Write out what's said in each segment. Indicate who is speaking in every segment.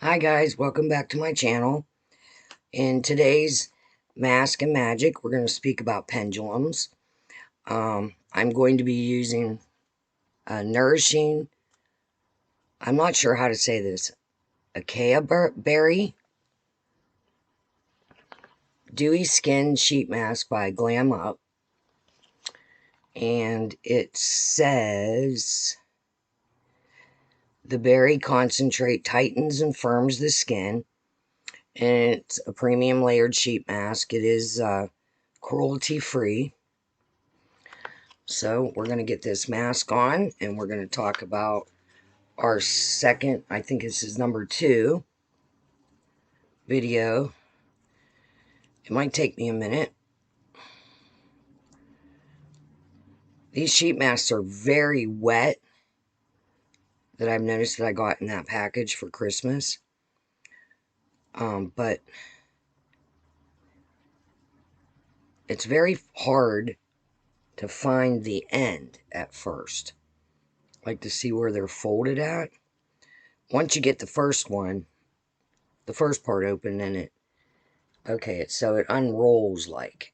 Speaker 1: Hi guys, welcome back to my channel. In today's Mask and Magic, we're going to speak about pendulums. I'm going to be using a nourishing, I'm not sure how to say this, acai berry dewy skin sheet mask by Glam Up. And it says the berry concentrate tightens and firms the skin. And it's a premium layered sheet mask. It is cruelty free. So we're going to get this mask on and we're going to talk about our second, I think this is number 2 video. It might take me a minute. These sheet masks are very wet that I've noticed that I got in that package for Christmas. But it's very hard to find the end at first. Like to see where they're folded at. Once you get the first one, the first part open, and so it unrolls like,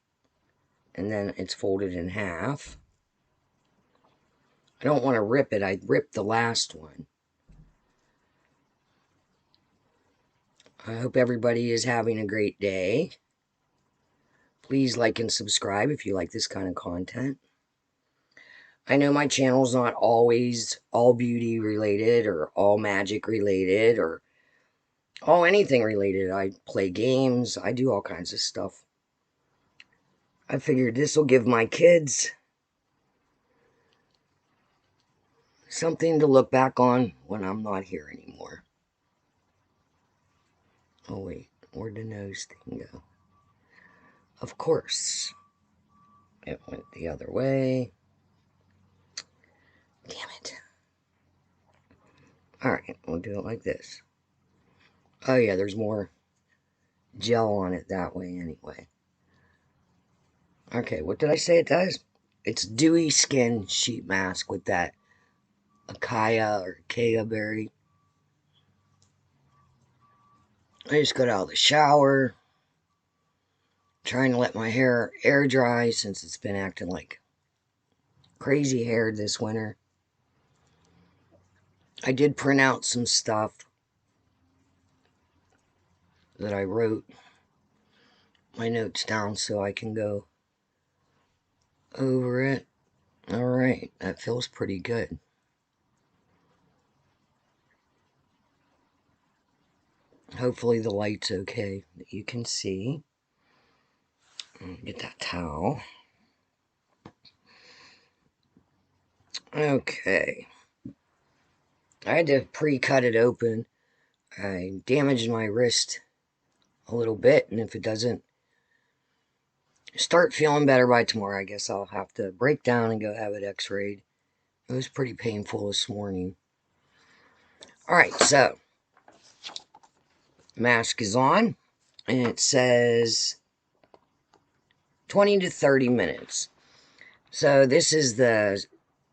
Speaker 1: and then it's folded in half. I don't want to rip it. I ripped the last one. I hope everybody is having a great day. Please like and subscribe if you like this kind of content. I know my channel's not always all beauty related or all magic related or all anything related. I play games. I do all kinds of stuff. I figured this will give my kids something to look back on when I'm not here anymore. Oh wait, where'd the nose thing go? Of course, it went the other way. Damn it. Alright, we'll do it like this. Oh yeah, there's more gel on it that way anyway. Okay, what did I say it does? It's dewy skin sheet mask with that acai berry. I just got out of the shower, trying to let my hair air dry since it's been acting like crazy hair this winter. I did print out some stuff that I wrote my notes down so I can go over it. Alright, that feels pretty good. Hopefully the light's okay that you can see. Get that towel. Okay. I had to pre-cut it open. I damaged my wrist a little bit, and if it doesn't start feeling better by tomorrow, I guess I'll have to break down and go have it x-rayed. It was pretty painful this morning. Alright, so mask is on, and it says 20 to 30 minutes. So this is the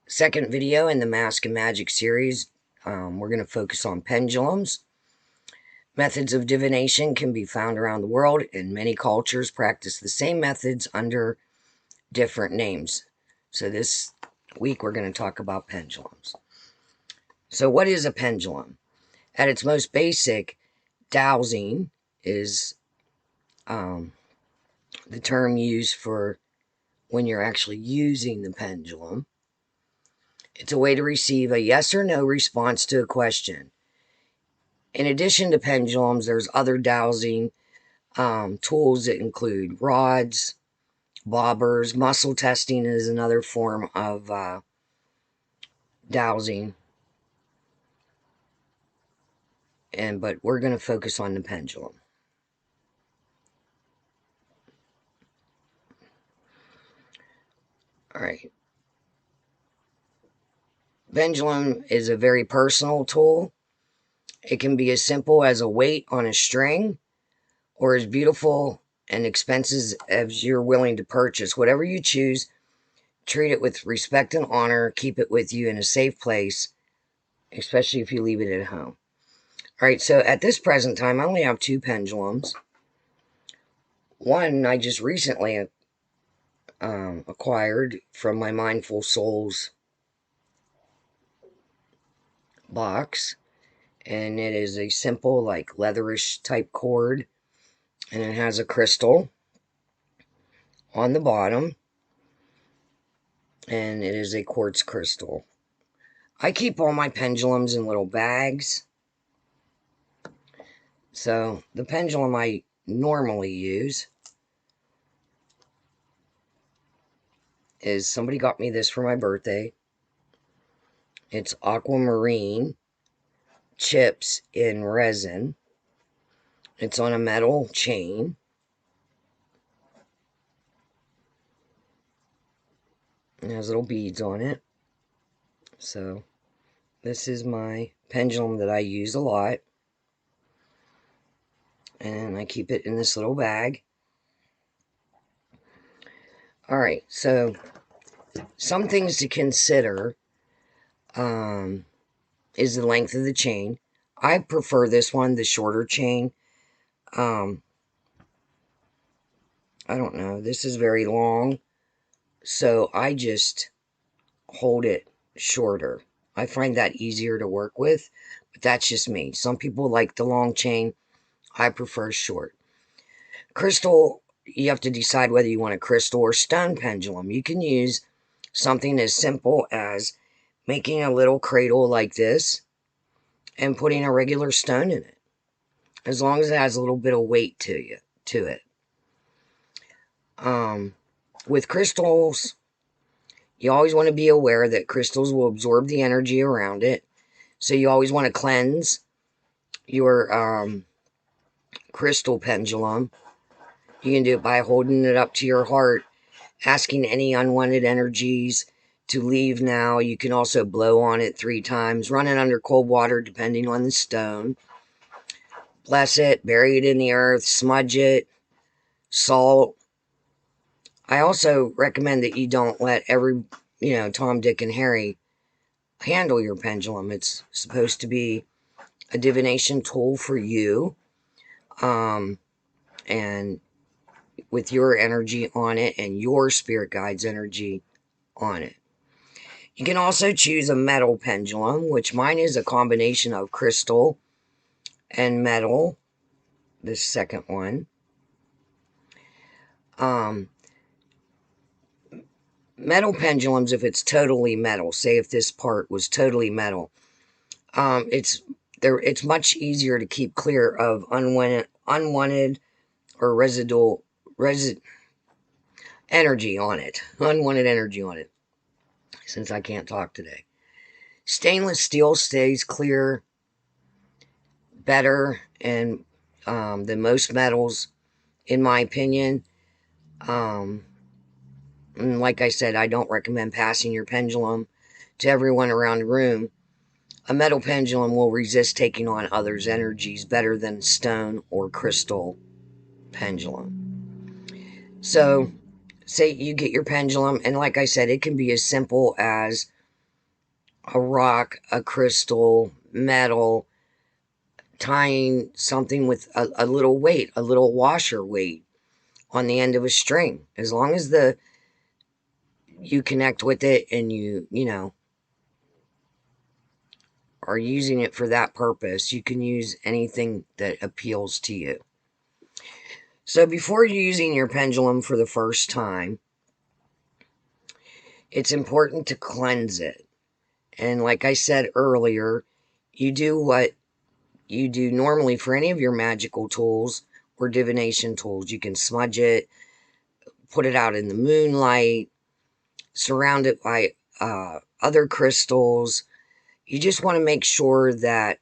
Speaker 1: second video in the Mask and Magic series. We're going to focus on pendulums. Methods of divination can be found around the world, and many cultures practice the same methods under different names. So this week we're going to talk about pendulums. So what is a pendulum? At its most basic, dowsing is the term used for when you're actually using the pendulum. It's a way to receive a yes or no response to a question. In addition to pendulums, there's other dowsing tools that include rods, bobbers. Muscle testing is another form of dowsing. But we're going to focus on the pendulum. All right. Pendulum is a very personal tool. It can be as simple as a weight on a string or as beautiful and expensive as you're willing to purchase. Whatever you choose, treat it with respect and honor. Keep it with you in a safe place, especially if you leave it at home. Alright, so at this present time, I only have 2 pendulums. One I just recently acquired from my Mindful Souls box. And it is a simple, like, leatherish type cord. And it has a crystal on the bottom. And it is a quartz crystal. I keep all my pendulums in little bags. So, the pendulum I normally use is, somebody got me this for my birthday. It's aquamarine chips in resin. It's on a metal chain. It has little beads on it. So, this is my pendulum that I use a lot. And I keep it in this little bag. Alright, so some things to consider is the length of the chain. I prefer this one, the shorter chain. I don't know, this is very long, so I just hold it shorter. I find that easier to work with, but that's just me. Some people like the long chain. I prefer short. Crystal, you have to decide whether you want a crystal or stone pendulum. You can use something as simple as making a little cradle like this and putting a regular stone in it, as long as it has a little bit of weight to it. With crystals, you always want to be aware that crystals will absorb the energy around it. So you always want to cleanse your crystal pendulum. You can do it by holding it up to your heart, asking any unwanted energies to leave now. You can also blow on it 3 times, run it under cold water depending on the stone. Bless it, bury it in the earth, smudge it, salt. I also recommend that you don't let every, Tom, Dick, and Harry handle your pendulum. It's supposed to be a divination tool for you, and with your energy on it and your spirit guide's energy on it. You can also choose a metal pendulum, which mine is a combination of crystal and metal, this second one. Metal pendulums, if it's totally metal, say if this part was totally metal, it's much easier to keep clear of unwanted or residual energy on it. Unwanted energy on it, since I can't talk today. Stainless steel stays clear better and than most metals, in my opinion. And like I said, I don't recommend passing your pendulum to everyone around the room. A metal pendulum will resist taking on others' energies better than stone or crystal pendulum. So, say you get your pendulum, and like I said, it can be as simple as a rock, a crystal, metal, tying something with a little weight, a little washer weight on the end of a string. As long as you connect with it and you are using it for that purpose, you can use anything that appeals to you. So before using your pendulum for the first time, it's important to cleanse it. And like I said earlier, you do what you do normally for any of your magical tools or divination tools. You can smudge it, put it out in the moonlight, surround it by other crystals. You just want to make sure that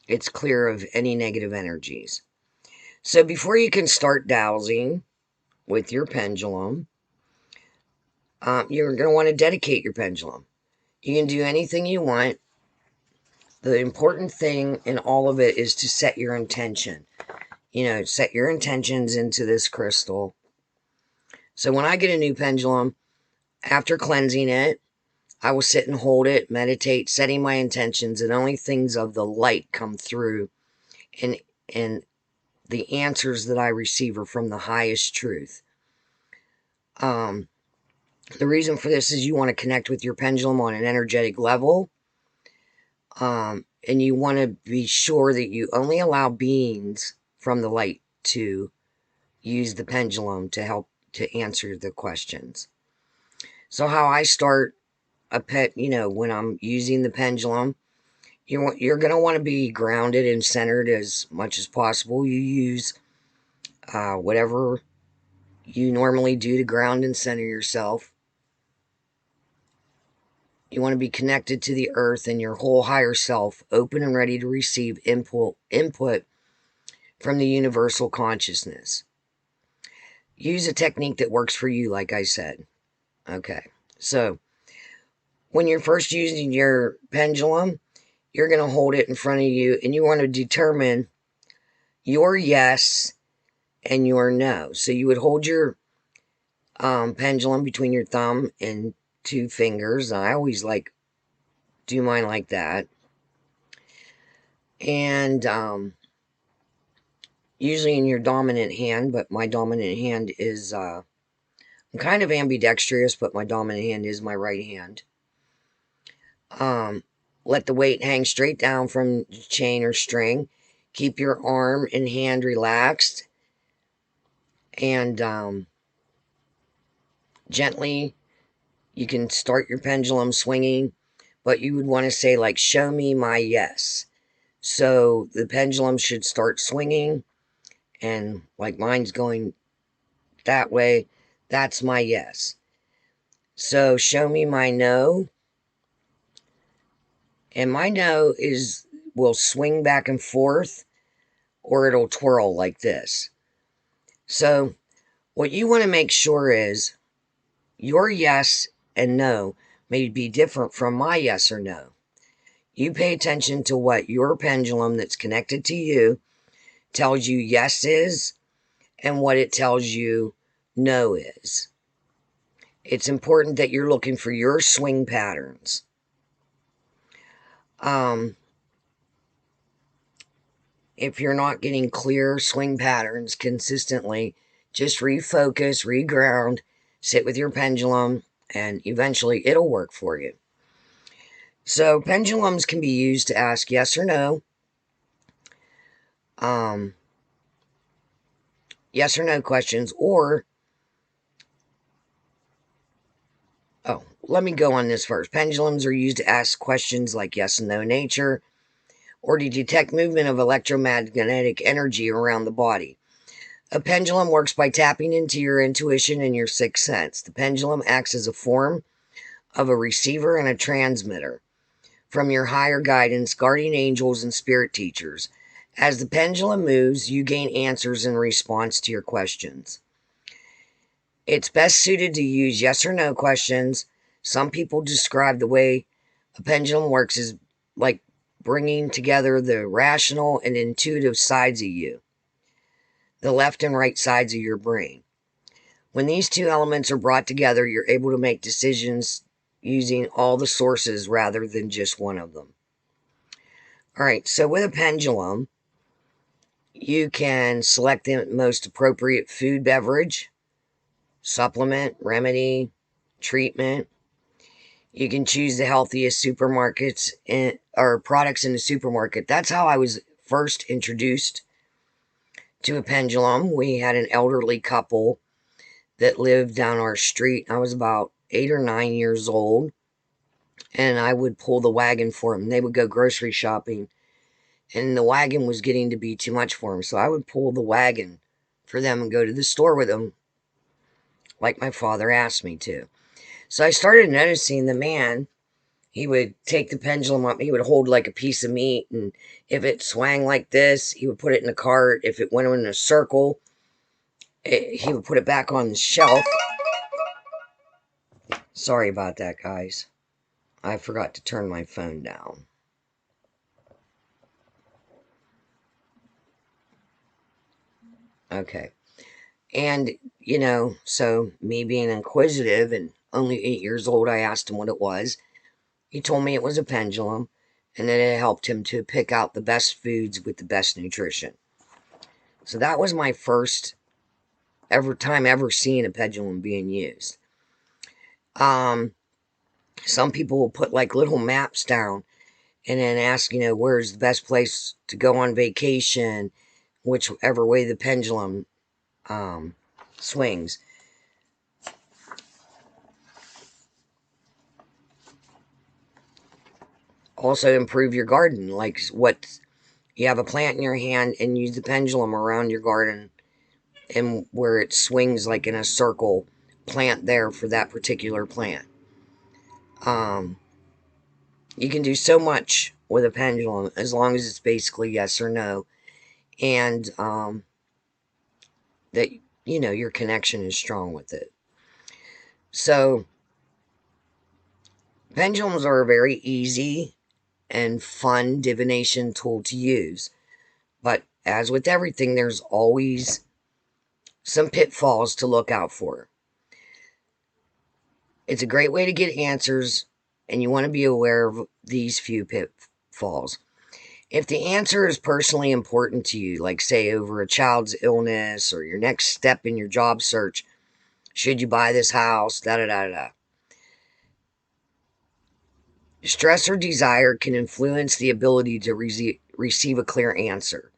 Speaker 1: it's clear of any negative energies. So before you can start dowsing with your pendulum, you're going to want to dedicate your pendulum. You can do anything you want. The important thing in all of it is to set your intention. Set your intentions into this crystal. So when I get a new pendulum, after cleansing it, I will sit and hold it, meditate, setting my intentions, and only things of the light come through, and and the answers that I receive are from the highest truth. Um, the reason for this is you want to connect with your pendulum on an energetic level, and you want to be sure that you only allow beings from the light to use the pendulum to help to answer the questions. So how I start a pet, when I'm using the pendulum, you're going to want to be grounded and centered as much as possible. You use whatever you normally do to ground and center yourself. You want to be connected to the earth and your whole higher self, open and ready to receive input from the universal consciousness. Use a technique that works for you, like I said. Okay, so when you're first using your pendulum, you're going to hold it in front of you, and you want to determine your yes and your no. So you would hold your pendulum between your thumb and two fingers. I always do mine like that. And usually in your dominant hand, but my dominant hand is, I'm kind of ambidextrous, but my dominant hand is my right hand. Let the weight hang straight down from the chain or string. Keep your arm and hand relaxed. And gently, you can start your pendulum swinging, but you would want to say, like, show me my yes. So the pendulum should start swinging, and like mine's going that way, that's my yes. So show me my no, and my no will swing back and forth, or it'll twirl like this. So what you want to make sure is your yes and no may be different from my yes or no. You pay attention to what your pendulum that's connected to you tells you yes is, and what it tells you no is. It's important that you're looking for your swing patterns. If you're not getting clear swing patterns consistently, just refocus, reground, sit with your pendulum, and eventually it'll work for you. So pendulums can be used to ask yes or no. Yes or no questions, or let me go on this first. Pendulums are used to ask questions like yes and no nature, or to detect movement of electromagnetic energy around the body. A pendulum works by tapping into your intuition and your sixth sense. The pendulum acts as a form of a receiver and a transmitter from your higher guidance, guardian angels, and spirit teachers. As the pendulum moves, you gain answers in response to your questions. It's best suited to use yes or no questions. Some people describe the way a pendulum works as like bringing together the rational and intuitive sides of you, the left and right sides of your brain. When these two elements are brought together, you're able to make decisions using all the sources rather than just one of them. All right, so with a pendulum, you can select the most appropriate food, beverage, supplement, remedy, treatment. You can choose the healthiest supermarkets or products in the supermarket. That's how I was first introduced to a pendulum. We had an elderly couple that lived down our street. I was about 8 or 9 years old, and I would pull the wagon for them. They would go grocery shopping, and the wagon was getting to be too much for them. So I would pull the wagon for them and go to the store with them like my father asked me to. So I started noticing the man. He would take the pendulum up. He would hold like a piece of meat, and if it swang like this, he would put it in a cart. If it went in a circle, he would put it back on the shelf. Sorry about that, guys. I forgot to turn my phone down. Okay. And, so me being inquisitive and only 8 years old, I asked him what it was. He told me it was a pendulum, and that it helped him to pick out the best foods with the best nutrition. So that was my first time ever seeing a pendulum being used. Some people will put like little maps down and then ask, where's the best place to go on vacation, whichever way the pendulum swings. Also improve your garden, like what you have a plant in your hand and use the pendulum around your garden and where it swings like in a circle, plant there for that particular plant. You can do so much with a pendulum as long as it's basically yes or no, and that your connection is strong with it. So pendulums are a very easy and fun divination tool to use, but as with everything, there's always some pitfalls to look out for. It's a great way to get answers, and you want to be aware of these few pitfalls. If the answer is personally important to you, like say over a child's illness or your next step in your job search, should you buy this house, da da da da. Stress or desire can influence the ability to receive a clear answer.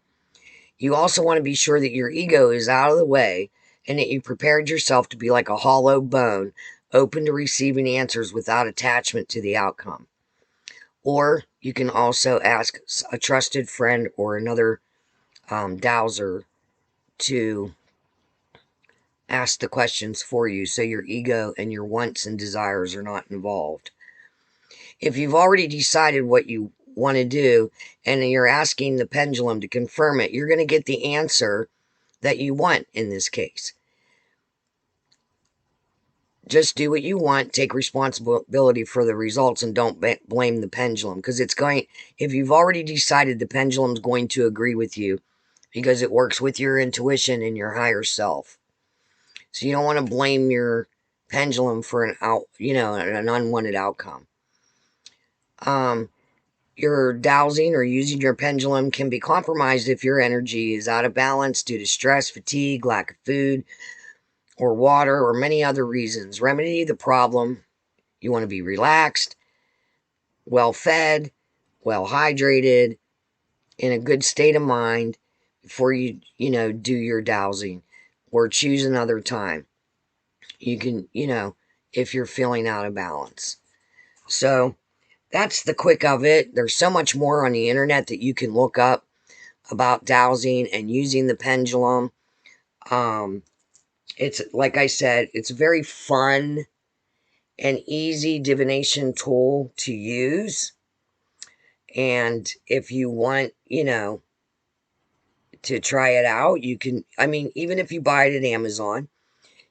Speaker 1: You also want to be sure that your ego is out of the way and that you prepared yourself to be like a hollow bone, open to receiving answers without attachment to the outcome. Or you can also ask a trusted friend or another dowser to ask the questions for you so your ego and your wants and desires are not involved. If you've already decided what you want to do and you're asking the pendulum to confirm it, you're going to get the answer that you want in this case. Just do what you want, take responsibility for the results, and don't blame the pendulum, because if you've already decided the pendulum's going to agree with you because it works with your intuition and your higher self. So you don't want to blame your pendulum for an unwanted outcome. Your dowsing or using your pendulum can be compromised if your energy is out of balance due to stress, fatigue, lack of food or water, or many other reasons. Remedy the problem. You want to be relaxed, well fed, well hydrated, in a good state of mind before you do your dowsing, or choose another time. You can, if you're feeling out of balance. So that's the quick of it. There's so much more on the internet that you can look up about dowsing and using the pendulum. It's, like I said, it's a very fun and easy divination tool to use. And if you want, to try it out, you can, even if you buy it at Amazon,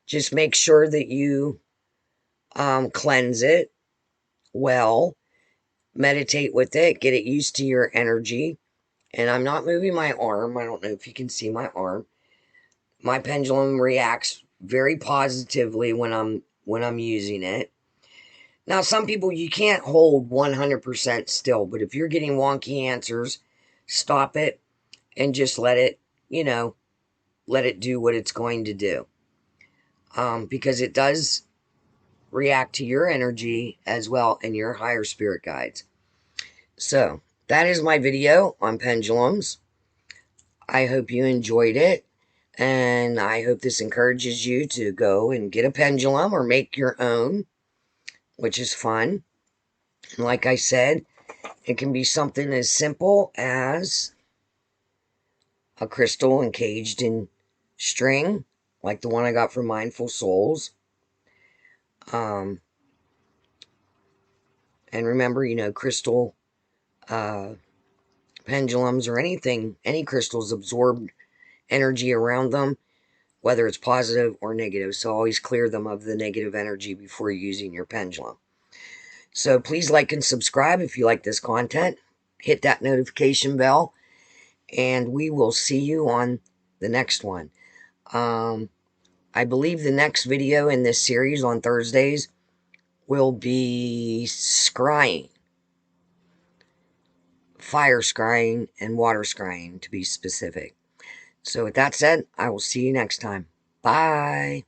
Speaker 1: just make sure that you cleanse it well, meditate with it, get it used to your energy. And I'm not moving my arm. I don't know if you can see my arm. My pendulum reacts very positively when I'm using it. Now, some people, you can't hold 100% still, but if you're getting wonky answers, stop it and just let it do what it's going to do. Because it does react to your energy as well and your higher spirit guides. So that is my video on pendulums. I hope you enjoyed it, and I hope this encourages you to go and get a pendulum or make your own, which is fun. And like I said, it can be something as simple as a crystal encaged in string, like the one I got from Mindful Souls. And remember, crystal pendulums or any crystals absorb energy around them, whether it's positive or negative. So always clear them of the negative energy before using your pendulum. So please like and subscribe if you like this content. Hit that notification bell, and we will see you on the next one. I believe the next video in this series on Thursdays will be scrying. Fire scrying and water scrying, to be specific. So with that said, I will see you next time. Bye.